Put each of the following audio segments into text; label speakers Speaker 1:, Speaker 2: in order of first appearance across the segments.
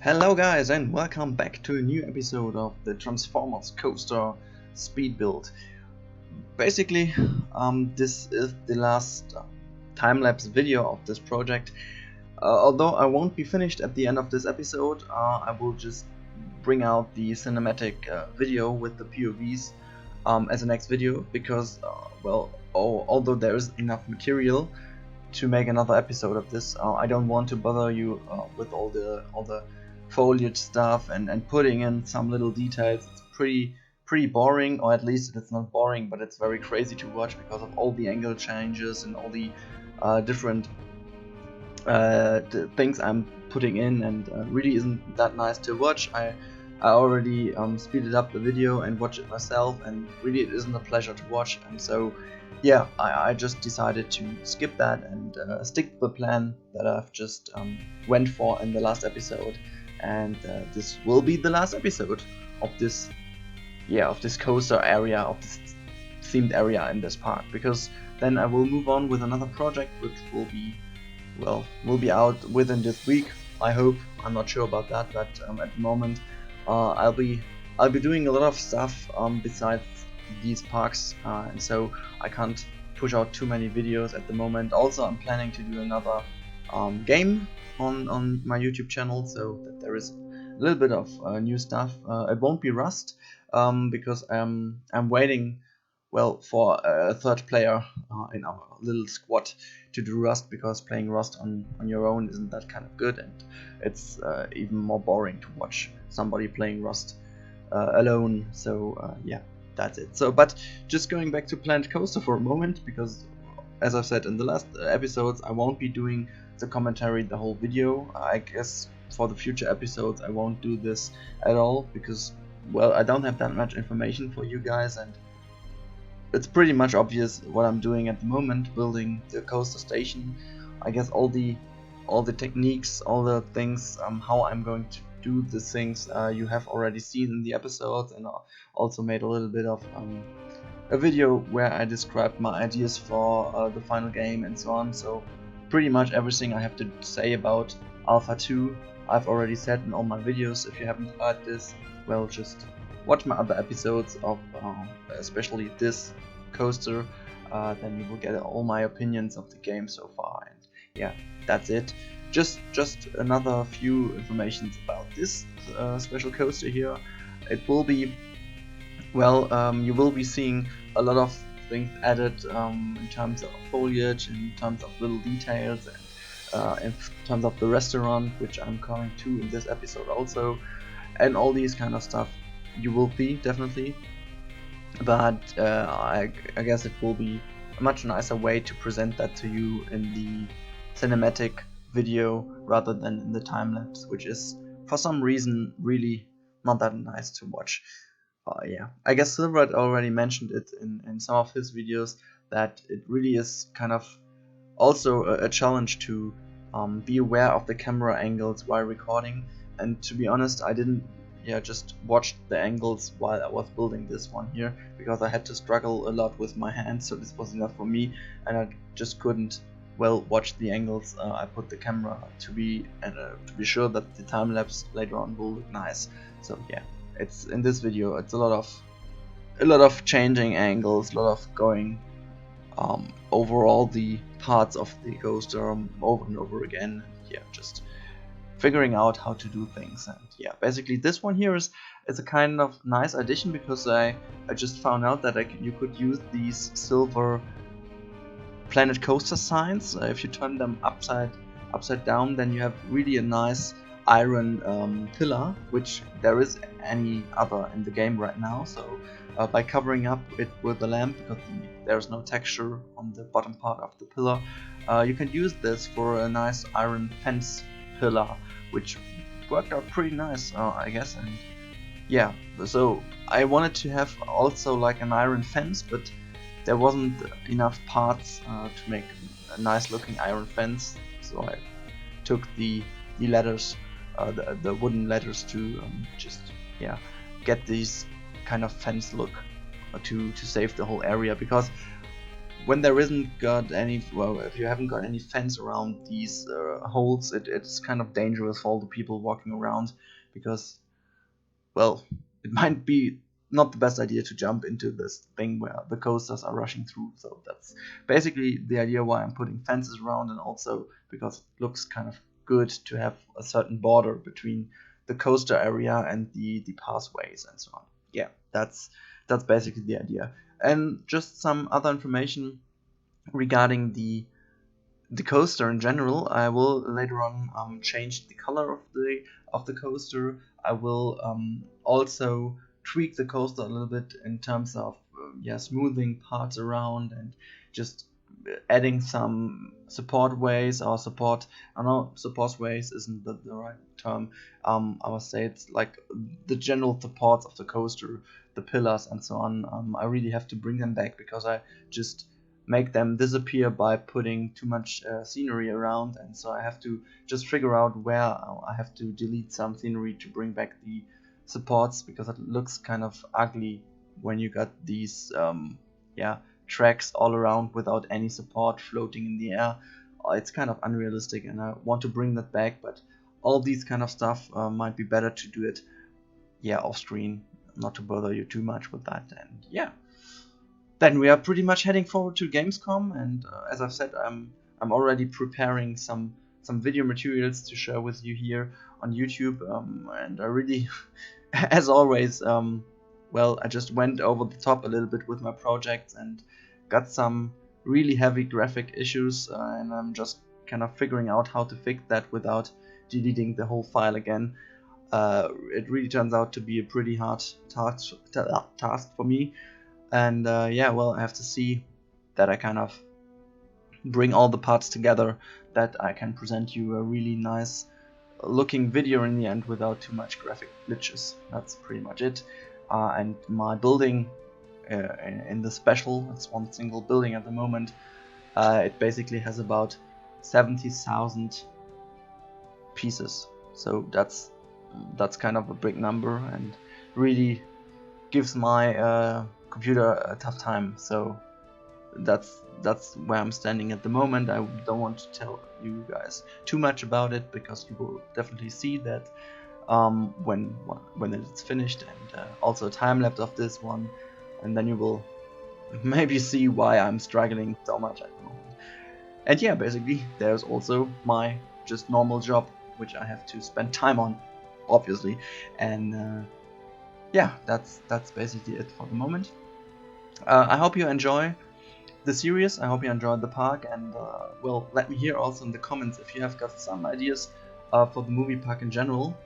Speaker 1: Hello guys and welcome back to a new episode of the Transformers Coaster Speedbuild. Basically, this is the last time-lapse video of this project. Although I won't be finished at the end of this episode, I will just bring out the cinematic video with the POVs as a next video because, although there is enough material to make another episode of this, I don't want to bother you with all the foliage stuff and putting in some little details. It's pretty boring, or at least it's not boring, but it's very crazy to watch because of all the angle changes and all the different things I'm putting in, and really isn't that nice to watch. I already speeded up the video and watched it myself, and really it isn't a pleasure to watch. And so yeah, I just decided to skip that and stick to the plan that I've just went for in the last episode. And this will be the last episode of this coaster area, of this themed area in this park, because then I will move on with another project which will be out within this week, I hope. I'm not sure about that, but at the moment I'll be doing a lot of stuff besides these parks, and so I can't push out too many videos at the moment. Also, I'm planning to do another game on my YouTube channel, so that there is a little bit of new stuff. It won't be Rust, because I'm waiting for a third player in our little squad to do Rust, because playing Rust on your own isn't that kind of good, and it's even more boring to watch somebody playing Rust alone. So yeah, that's it. So, but just going back to Planet Coaster for a moment, because as I've said in the last episodes, I won't be doing the commentary the whole video. I guess for the future episodes I won't do this at all, because I don't have that much information for you guys, and it's pretty much obvious what I'm doing at the moment, building the coaster station. I guess all the techniques, all the things, how I'm going to do the things, you have already seen in the episodes, and also made a little bit of a video where I described my ideas for the final game and so on. So pretty much everything I have to say about Alpha 2 I've already said in all my videos. If you haven't heard this, well, just watch my other episodes of especially this coaster, then you will get all my opinions of the game so far. And yeah, that's it. Just another few informations about this special coaster here. It will be, you will be seeing a lot of things added in terms of foliage, in terms of little details, and in terms of the restaurant, which I'm coming to in this episode also, and all these kind of stuff you will see definitely. But I guess it will be a much nicer way to present that to you in the cinematic video rather than in the time lapse, which is for some reason really not that nice to watch. Yeah, I guess Silver already mentioned it in some of his videos, that it really is kind of also a challenge to be aware of the camera angles while recording. And to be honest, I didn't just watch the angles while I was building this one here, because I had to struggle a lot with my hands, so this was enough for me, and I just couldn't watch the angles. I put the camera to be sure that the time lapse later on will look nice. So yeah, it's in this video it's a lot of changing angles, a lot of going over all the parts of the coaster over and over again. Yeah, just figuring out how to do things. And yeah, basically this one here is a kind of nice addition, because I just found out that you could use these silver Planet Coaster signs. If you turn them upside down, then you have really a nice iron pillar, which there is any other in the game right now. So by covering up it with a lamp, because there's no texture on the bottom part of the pillar, you can use this for a nice iron fence pillar, which worked out pretty nice, I guess. And yeah, so I wanted to have also like an iron fence, but there wasn't enough parts to make a nice looking iron fence, so I took the ladders, the wooden ladders, to just get these kind of fence look to save the whole area, because when there isn't got any, well, if you haven't got any fence around these holes, it's kind of dangerous for all the people walking around, because, well, it might be not the best idea to jump into this thing where the coasters are rushing through. So that's basically the idea why I'm putting fences around, and also because it looks kind of good to have a certain border between the coaster area and the pathways and so on. Yeah, that's basically the idea. And just some other information regarding the coaster in general. I will later on change the color of the coaster. I will also tweak the coaster a little bit in terms of smoothing parts around, and just adding some support ways, or support. I know support ways isn't the right term. I must say it's like the general supports of the coaster, the pillars and so on. I really have to bring them back, because I just make them disappear by putting too much scenery around, and so I have to just figure out where I have to delete some scenery to bring back the supports, because it looks kind of ugly when you got these tracks all around without any support floating in the air. It's kind of unrealistic, and I want to bring that back, but all these kind of stuff might be better to do it off screen, not to bother you too much with that. And then we are pretty much heading forward to Gamescom, and as I've said, I'm already preparing some video materials to share with you here on YouTube, and I really, as always, I just went over the top a little bit with my projects and got some really heavy graphic issues, and I'm just kind of figuring out how to fix that without deleting the whole file again. It really turns out to be a pretty hard task for me. And I have to see that I kind of bring all the parts together, that I can present you a really nice looking video in the end without too much graphic glitches. That's pretty much it. And my building in the special, it's one single building at the moment. It basically has about 70,000 pieces. So that's kind of a big number, and really gives my computer a tough time. So that's where I'm standing at the moment. I don't want to tell you guys too much about it, because you will definitely see that when it's finished, and also a time lapse of this one, and then you will maybe see why I'm struggling so much at the moment. And basically there's also my just normal job, which I have to spend time on, obviously. And that's basically it for the moment. I hope you enjoy the series. I hope you enjoyed the park, and let me hear also in the comments if you have got some ideas for the movie park in general,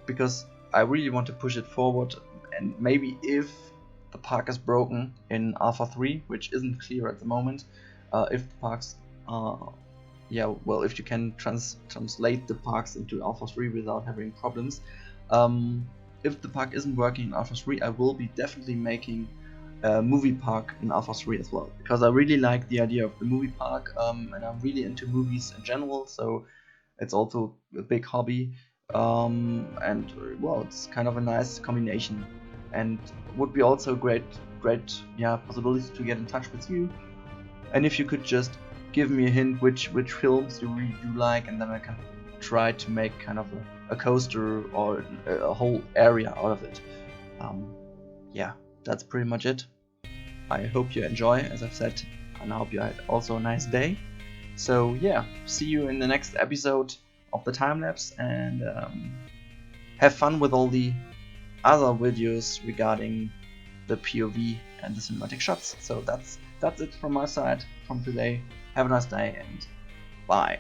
Speaker 1: because I really want to push it forward. And maybe if the park is broken in Alpha 3, which isn't clear at the moment, if the parks if you can translate the parks into Alpha 3 without having problems. If the park isn't working in Alpha 3, I will be definitely making a movie park in Alpha 3 as well, because I really like the idea of the movie park, and I'm really into movies in general, so it's also a big hobby, and it's kind of a nice combination, and would be also a great possibility to get in touch with you. And if you could just give me a hint which films you really do like, and then I can try to make kind of a coaster or a whole area out of it. That's pretty much it. I hope you enjoy, as I've said, and I hope you had also a nice day. So see you in the next episode of the time lapse, and have fun with all the other videos regarding the POV and the cinematic shots. So that's it from my side from today. Have a nice day, and bye.